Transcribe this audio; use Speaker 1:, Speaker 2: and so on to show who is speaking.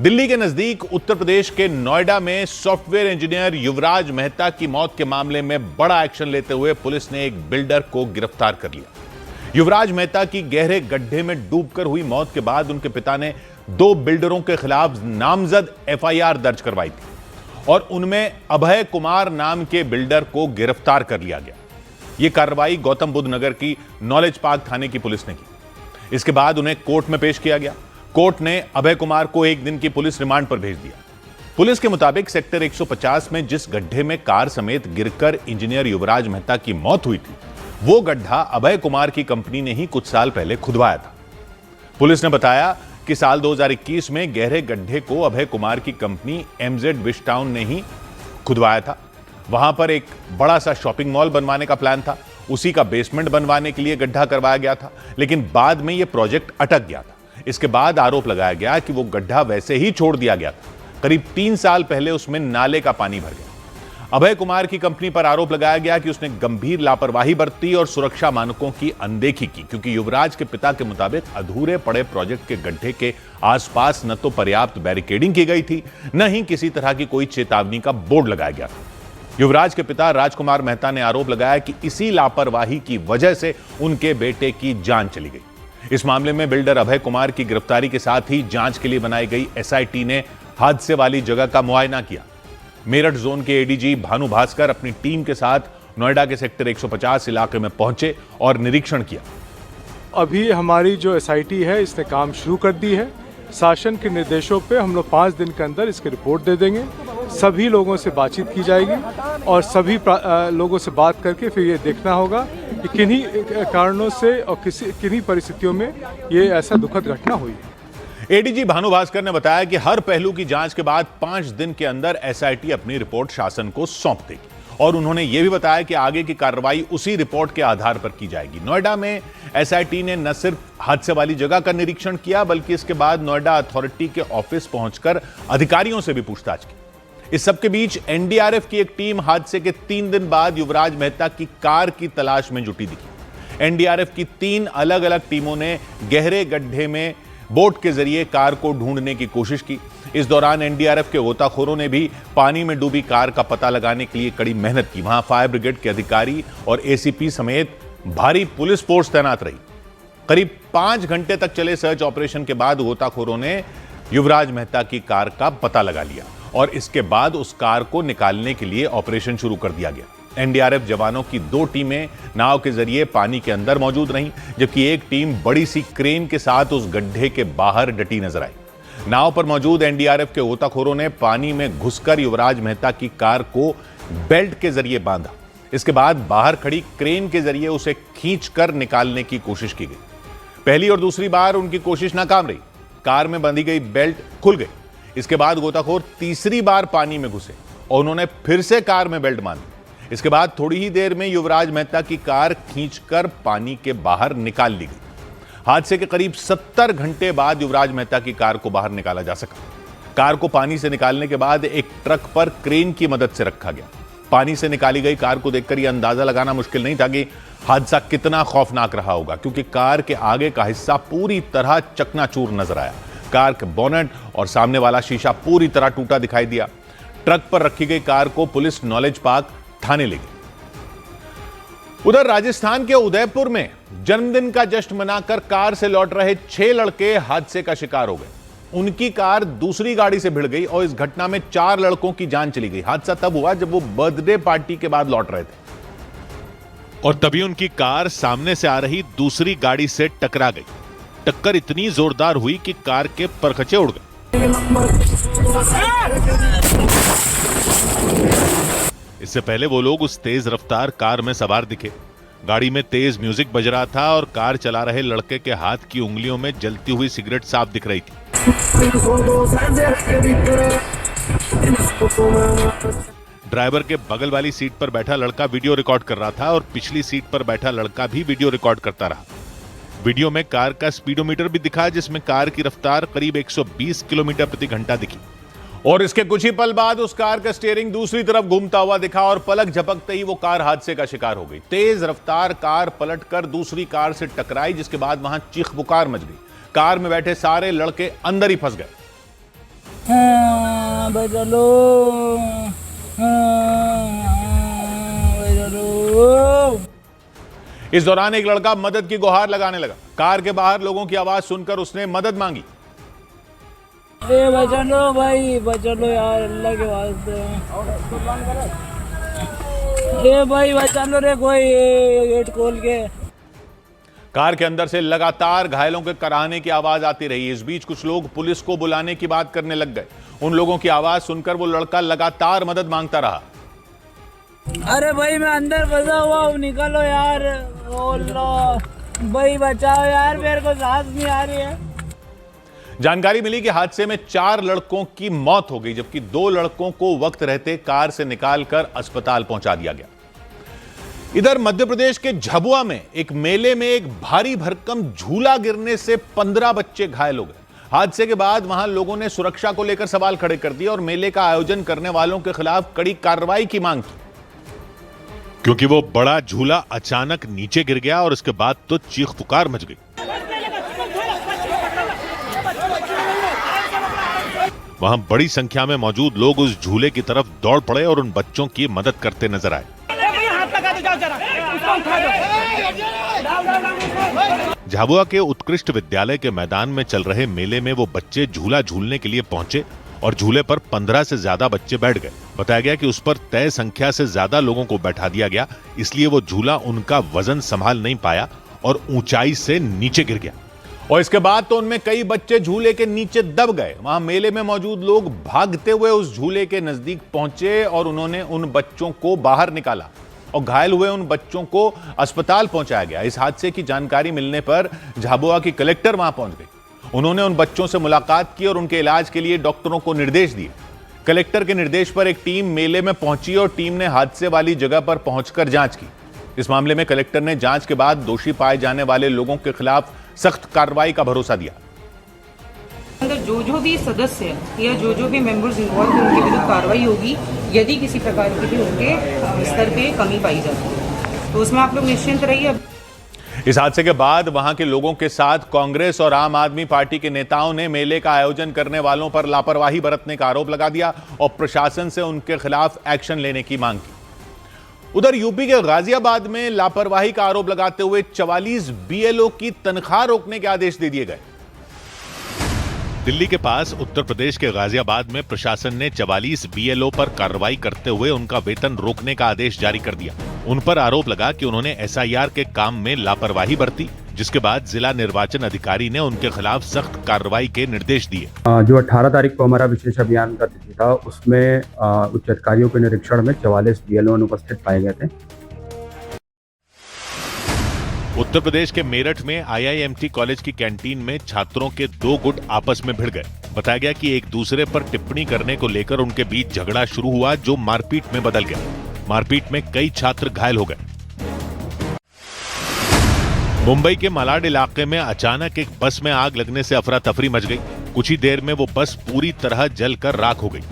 Speaker 1: दिल्ली के नजदीक उत्तर प्रदेश के नोएडा में सॉफ्टवेयर इंजीनियर युवराज मेहता की मौत के मामले में बड़ा एक्शन लेते हुए पुलिस ने एक बिल्डर को गिरफ्तार कर लिया। युवराज मेहता की गहरे गड्ढे में डूबकर हुई मौत के बाद उनके पिता ने 2 बिल्डरों के खिलाफ नामजद एफआईआर दर्ज करवाई थी और उनमें अभय कुमार नाम के बिल्डर को गिरफ्तार कर लिया गया। यह कार्रवाई गौतम बुद्ध नगर की नॉलेज पार्क थाने की पुलिस ने की। इसके बाद उन्हें कोर्ट में पेश किया गया। कोर्ट ने अभय कुमार को 1 दिन की पुलिस रिमांड पर भेज दिया। पुलिस के मुताबिक सेक्टर 150 में जिस गड्ढे में कार समेत गिरकर इंजीनियर युवराज मेहता की मौत हुई थी, वो गड्ढा अभय कुमार की कंपनी ने ही कुछ साल पहले खुदवाया था। पुलिस ने बताया कि साल 2021 में गहरे गड्ढे को अभय कुमार की कंपनी एमजेड विश टाउन ने ही खुदवाया था। वहां पर एक बड़ा सा शॉपिंग मॉल बनवाने का प्लान था। उसी का बेसमेंट बनवाने के लिए गड्ढा करवाया गया था, लेकिन बाद में यह प्रोजेक्ट अटक गया था। इसके बाद आरोप लगाया गया कि वो गड्ढा वैसे ही छोड़ दिया गया था। करीब 3 साल पहले उसमें नाले का पानी भर गया। अभय कुमार की कंपनी पर आरोप लगाया गया कि उसने गंभीर लापरवाही बरती और सुरक्षा मानकों की अनदेखी की, क्योंकि युवराज के पिता के मुताबिक अधूरे पड़े प्रोजेक्ट के गड्ढे के आसपास न तो पर्याप्त बैरिकेडिंग की गई थी, न ही किसी तरह की कोई चेतावनी का बोर्ड लगाया गया था। युवराज के पिता राजकुमार मेहता ने आरोप लगाया कि इसी लापरवाही की वजह से उनके बेटे की जान चली गई। इस मामले में बिल्डर अभय कुमार की गिरफ्तारी के साथ ही जांच के लिए बनाई गई एसआईटी ने हादसे वाली जगह का मुआयना किया। मेरठ जोन के एडीजी भानु भास्कर अपनी टीम के साथ नोएडा के सेक्टर 150 इलाके में पहुंचे और निरीक्षण किया।
Speaker 2: अभी हमारी जो एसआईटी है इसने काम शुरू कर दी है। शासन के निर्देशों पे हम लोग 5 दिन के अंदर इसकी रिपोर्ट दे देंगे। सभी लोगों से बातचीत की जाएगी और सभी लोगों से बात करके फिर ये देखना होगा कि किन्हीं कारणों से और किन्हीं परिस्थितियों में ये ऐसा दुखद घटना हुई।
Speaker 1: एडीजी भानु भास्कर ने बताया कि हर पहलू की जांच के बाद 5 दिन के अंदर एसआईटी अपनी रिपोर्ट शासन को सौंप देगी और उन्होंने यह भी बताया कि आगे की कार्रवाई उसी रिपोर्ट के आधार पर की जाएगी। नोएडा में एसआईटी ने न सिर्फ हादसे वाली जगह का निरीक्षण किया, बल्कि इसके बाद नोएडा अथॉरिटी के ऑफिस पहुंचकर अधिकारियों से भी पूछताछ की। इस सबके बीच एनडीआरएफ की एक टीम हादसे के 3 दिन बाद युवराज मेहता की कार की तलाश में जुटी दिखी। एनडीआरएफ की 3 अलग अलग टीमों ने गहरे गड्ढे में बोट के जरिए कार को ढूंढने की कोशिश की। इस दौरान एनडीआरएफ के गोताखोरों ने भी पानी में डूबी कार का पता लगाने के लिए कड़ी मेहनत की। वहां फायर ब्रिगेड के अधिकारी और एसीपी समेत भारी पुलिस फोर्स तैनात रही। करीब 5 घंटे तक चले सर्च ऑपरेशन के बाद गोताखोरों ने युवराज मेहता की कार का पता लगा लिया और इसके बाद उस कार को निकालने के लिए ऑपरेशन शुरू कर दिया गया। एनडीआरएफ जवानों की 2 टीमें नाव के जरिए पानी के अंदर मौजूद रहीं, जबकि एक टीम बड़ी सी क्रेन के साथ उस गड्ढे के बाहर डटी नजर आई। नाव पर मौजूद एनडीआरएफ के गोताखोरों ने पानी में घुसकर युवराज मेहता की कार को बेल्ट के जरिए बांधा। इसके बाद बाहर खड़ी क्रेन के जरिए उसे खींचकर निकालने की कोशिश की गई। पहली और दूसरी बार उनकी कोशिश नाकाम रही। कार में बंधी गई बेल्ट खुल गई। इसके बाद गोताखोर तीसरी बार पानी में घुसे और उन्होंने फिर से कार में बेल्ट बांधी। इसके बाद थोड़ी ही देर में युवराज मेहता की कार खींचकर पानी के बाहर निकाल ली गई। हादसे के करीब 70 घंटे बाद युवराज मेहता की कार को बाहर निकाला जा सका। कार को पानी से निकालने के बाद एक ट्रक पर क्रेन की मदद से रखा गया। पानी से निकाली गई कार को देखकर यह अंदाजा लगाना मुश्किल नहीं था कि हादसा कितना खौफनाक रहा होगा, क्योंकि कार के आगे का हिस्सा पूरी तरह चकनाचूर नजर आया। कार के बोनेट और सामने वाला शीशा पूरी तरह टूटा दिखाई दिया। ट्रक पर रखी गई कार को पुलिस नॉलेज पार्क थाने ले गई। उधर राजस्थान के उदयपुर में जन्मदिन का जश्न मनाकर कार से लौट रहे 6 लड़के हादसे का शिकार हो गए। उनकी कार दूसरी गाड़ी से भिड़ गई और इस घटना में 4 लड़कों की जान चली गई। हादसा तब हुआ जब वो बर्थडे पार्टी के बाद लौट रहे थे और तभी उनकी कार सामने से आ रही दूसरी गाड़ी से टकरा गई। टक्कर इतनी जोरदार हुई कि कार के परखचे उड़ गए। इससे पहले वो लोग उस तेज रफ्तार कार में सवार दिखे। गाड़ी में तेज म्यूजिक बज रहा था और कार चला रहे लड़के के हाथ की उंगलियों में जलती हुई सिगरेट साफ दिख रही थी। ड्राइवर के बगल वाली सीट पर बैठा लड़का वीडियो रिकॉर्ड कर रहा था और पिछली सीट पर बैठा लड़का भी वीडियो रिकॉर्ड करता रहा। वीडियो में कार का स्पीडोमीटर भी दिखा, जिसमें कार की रफ्तार करीब 120 किलोमीटर प्रति घंटा दिखी और इसके कुछ ही पल बाद उस कार का स्टीयरिंग दूसरी तरफ घूमता हुआ दिखा और पलक झपकते ही वो कार हादसे का शिकार हो गई। तेज रफ्तार कार पलटकर दूसरी कार से टकराई, जिसके बाद वहां चीख पुकार मच गई। कार में बैठे सारे लड़के अंदर ही फंस गए।
Speaker 3: बचा लो, बचा लो।
Speaker 1: इस दौरान एक लड़का मदद की गुहार लगाने लगा। कार के बाहर लोगों की आवाज सुनकर उसने मदद मांगी।
Speaker 3: ए बचा लो भाई, बचा लो यार, अल्लाह के वास्ते। ए भाई बचा लो रे, कोई गेट खोल के।
Speaker 1: कार के अंदर से लगातार घायलों के कराहने की आवाज आती रही। इस बीच कुछ लोग पुलिस को बुलाने की बात करने लग गए। उन लोगों की आवाज सुनकर वो लड़का लगातार मदद मांगता रहा।
Speaker 3: अरे भाई मैं अंदर फंसा हुआ हूँ, निकलो यार। ओ लो भाई, बचाओ यार, मेरे को सांस नहीं आ रही है।
Speaker 1: जानकारी मिली कि हादसे में 4 लड़कों की मौत हो गई, जबकि 2 लड़कों को वक्त रहते कार से निकालकर अस्पताल पहुंचा दिया गया। इधर मध्य प्रदेश के झाबुआ में एक मेले में एक भारी भरकम झूला गिरने से 15 बच्चे घायल हो गए। हादसे के बाद वहां लोगों ने सुरक्षा को लेकर सवाल खड़े कर दिए और मेले का आयोजन करने वालों के खिलाफ कड़ी कार्रवाई की मांग की, क्योंकि वो बड़ा झूला अचानक नीचे गिर गया और इसके बाद तो चीख पुकार मच गई। वहां बड़ी संख्या में मौजूद लोग उस झूले की तरफ दौड़ पड़े और उन बच्चों की मदद करते नजर आए। झाबुआ के उत्कृष्ट विद्यालय के मैदान में चल रहे मेले में वो बच्चे झूला झूलने के लिए पहुंचे और झूले पर 15 से ज्यादा बच्चे बैठ गए। बताया गया कि उस पर तय संख्या से ज्यादा लोगों को बैठा दिया गया, इसलिए वो झूला उनका वजन संभाल नहीं पाया और ऊंचाई से नीचे गिर गया। और इसके बाद तो उनमें कई बच्चे झूले के नीचे दब गए। वहां मेले में मौजूद लोग भागते हुए उस झूले के नजदीक पहुंचे और उन्होंने उन बच्चों को बाहर निकाला और घायल हुए उन बच्चों को अस्पताल पहुंचाया गया। इस हादसे की जानकारी मिलने पर झाबुआ की कलेक्टर वहां पहुंच गई। उन्होंने उन बच्चों से मुलाकात की और उनके इलाज के लिए डॉक्टरों को निर्देश दिए। कलेक्टर के निर्देश पर एक टीम मेले में पहुंची और टीम ने हादसे वाली जगह पर पहुंचकर जांच की। इस मामले में कलेक्टर ने जांच के बाद दोषी पाए जाने वाले लोगों के खिलाफ सख्त कार्रवाई का भरोसा दिया।
Speaker 4: अंदर जो भी सदस्य या जो भी मेंबर्स इन्वॉल्व हैं उनके विरुद्ध कार्रवाई होगी यदि किसी प्रकार की भी उनके स्तर पे कमी पाई जाती है, तो उसमें आप लोग निश्चिंत रहिए।
Speaker 1: इस हादसे के बाद वहां के लोगों के साथ कांग्रेस और आम आदमी पार्टी के नेताओं ने मेले का आयोजन करने वालों पर लापरवाही बरतने का आरोप लगा दिया और प्रशासन से उनके खिलाफ एक्शन लेने की मांग की। उधर यूपी के गाजियाबाद में लापरवाही का आरोप लगाते हुए 44 बीएलओ की तनख्वाह रोकने के आदेश दे दिए गए। दिल्ली के पास उत्तर प्रदेश के गाजियाबाद में प्रशासन ने 44 बीएलओ पर कार्रवाई करते हुए उनका वेतन रोकने का आदेश जारी कर दिया। उन पर आरोप लगा कि उन्होंने एसआईआर के काम में लापरवाही बरती, जिसके बाद जिला निर्वाचन अधिकारी ने उनके खिलाफ सख्त कार्रवाई के निर्देश दिए।
Speaker 5: जो 18 तारीख को हमारा विशेष अभियान का तिथि था, उसमें उच्च अधिकारियों के निरीक्षण में 44 बीएलओ अनुपस्थित पाए गए थे।
Speaker 1: उत्तर प्रदेश के मेरठ में आईआईएमटी कॉलेज की कैंटीन में छात्रों के 2 गुट आपस में भिड़ गए। बताया गया कि एक दूसरे पर टिप्पणी करने को लेकर उनके बीच झगड़ा शुरू हुआ, जो मारपीट में बदल गया। मारपीट में कई छात्र घायल हो गए। मुंबई के मालाड इलाके में अचानक एक बस में आग लगने से अफरा तफरी मच गई। कुछ ही देर में वो बस पूरी तरह जलकर राख हो गई।